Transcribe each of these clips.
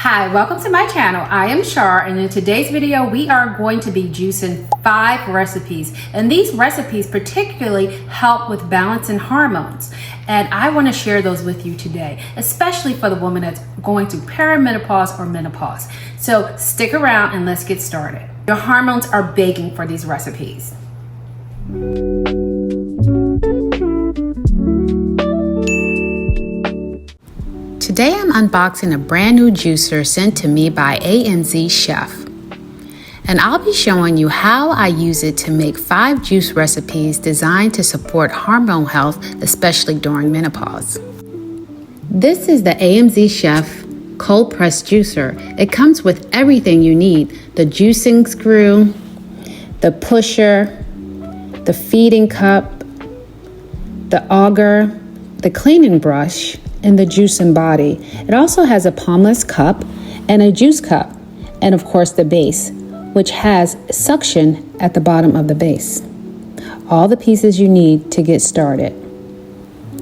Hi, welcome to my channel. I am Shar, and in today's video we are going to be juicing 5 recipes, and these recipes particularly help with balancing hormones, and I want to share those with you today, especially for the woman that's going through perimenopause or menopause. So stick around and let's get started. Your hormones are begging for these recipes. Today I'm unboxing a brand new juicer sent to me by AMZCHEF, and I'll be showing you how I use it to make 5 juice recipes designed to support hormone health, especially during menopause. This is the AMZCHEF Cold Press Juicer. It comes with everything you need: the juicing screw, the pusher, the feeding cup, the auger, the cleaning brush, and the juicing body. It also has a palmless cup and a juice cup, and of course the base, which has suction at the bottom of the base. All the pieces you need to get started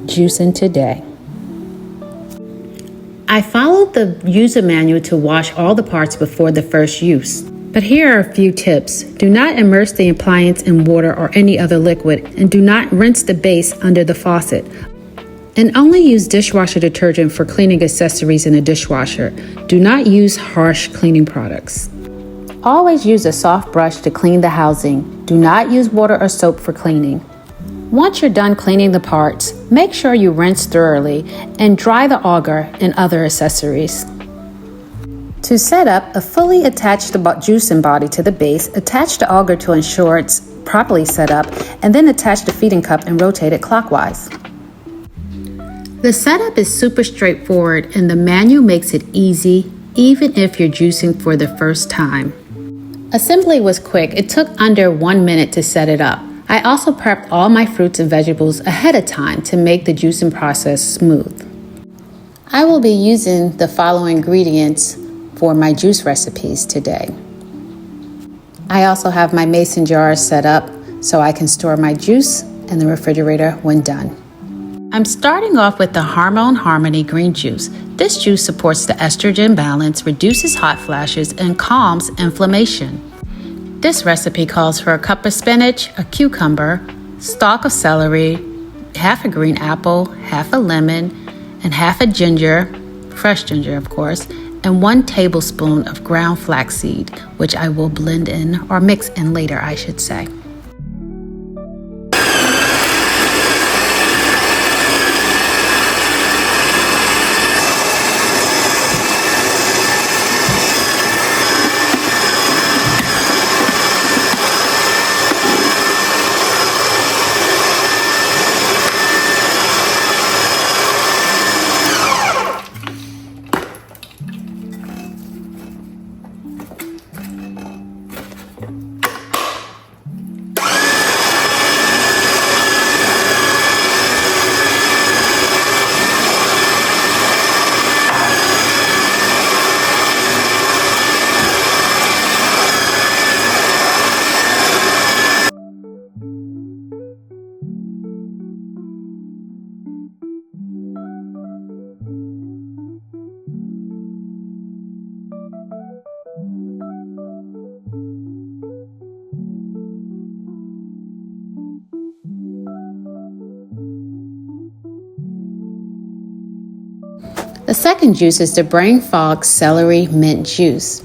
juicing today. I followed the user manual to wash all the parts before the first use. But here are a few tips. Do not immerse the appliance in water or any other liquid, and do not rinse the base under the faucet. And only use dishwasher detergent for cleaning accessories in a dishwasher. Do not use harsh cleaning products. Always use a soft brush to clean the housing. Do not use water or soap for cleaning. Once you're done cleaning the parts, make sure you rinse thoroughly and dry the auger and other accessories. To set up a fully attached juicing body to the base, attach the auger to ensure it's properly set up, and then attach the feeding cup and rotate it clockwise. The setup is super straightforward, and the manual makes it easy even if you're juicing for the first time. Assembly was quick. It took under 1 minute to set it up. I also prepped all my fruits and vegetables ahead of time to make the juicing process smooth. I will be using the following ingredients for my juice recipes today. I also have my mason jars set up so I can store my juice in the refrigerator when done. I'm starting off with the Hormone Harmony green juice. This juice supports the estrogen balance, reduces hot flashes, and calms inflammation. This recipe calls for a cup of spinach, a cucumber, stalk of celery, half a green apple, half a lemon, and half a ginger, fresh ginger of course, and 1 tablespoon of ground flaxseed, which I will blend in, or mix in later I should say. The second juice is the Brain Fog Celery Mint Juice.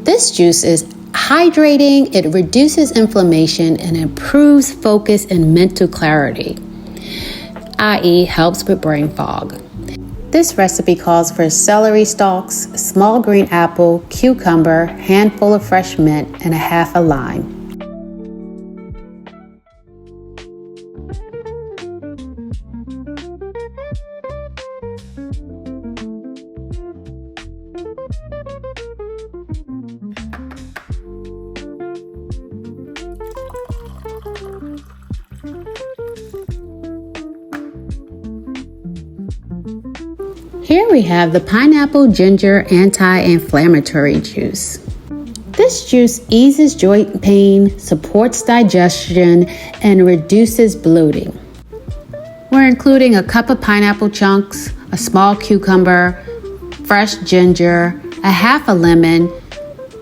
This juice is hydrating, it reduces inflammation, and improves focus and mental clarity, i.e. helps with brain fog. This recipe calls for celery stalks, small green apple, cucumber, handful of fresh mint, and a half a lime. Here we have the pineapple ginger anti-inflammatory juice. This juice eases joint pain, supports digestion, and reduces bloating. We're including a cup of pineapple chunks, a small cucumber, fresh ginger, a half a lemon,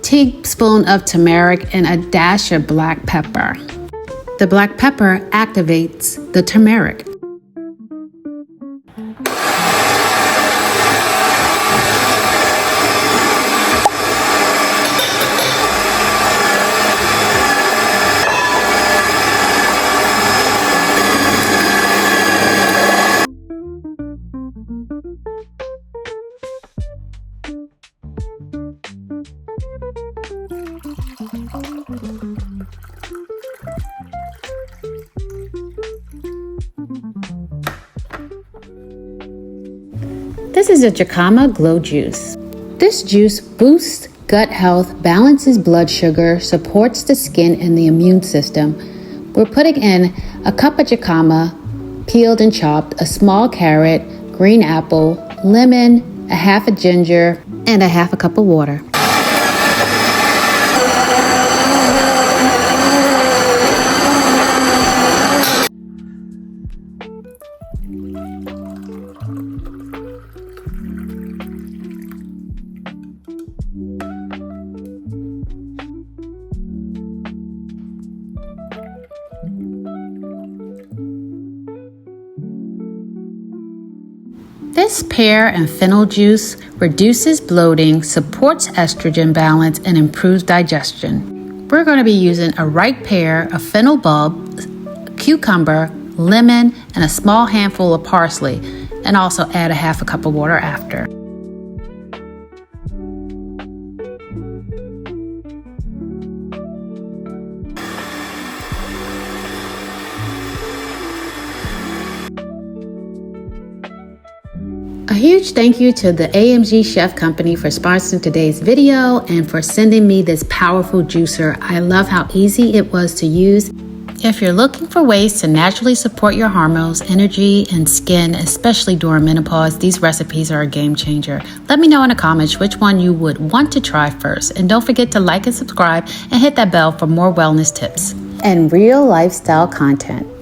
teaspoon of turmeric, and a dash of black pepper. The black pepper activates the turmeric. This is a Jicama Glow Juice. This juice boosts gut health, balances blood sugar, supports the skin and the immune system. We're putting in a cup of Jicama, peeled and chopped, a small carrot, green apple, lemon, a half a ginger, and a half a cup of water. This pear and fennel juice reduces bloating, supports estrogen balance, and improves digestion. We're going to be using a ripe pear, a fennel bulb, cucumber, lemon, and a small handful of parsley, and also add a half a cup of water after. A huge thank you to the AMZCHEF Company for sponsoring today's video and for sending me this powerful juicer. I love how easy it was to use. If you're looking for ways to naturally support your hormones, energy, and skin, especially during menopause, these recipes are a game changer. Let me know in the comments which one you would want to try first. And don't forget to like and subscribe and hit that bell for more wellness tips and real lifestyle content.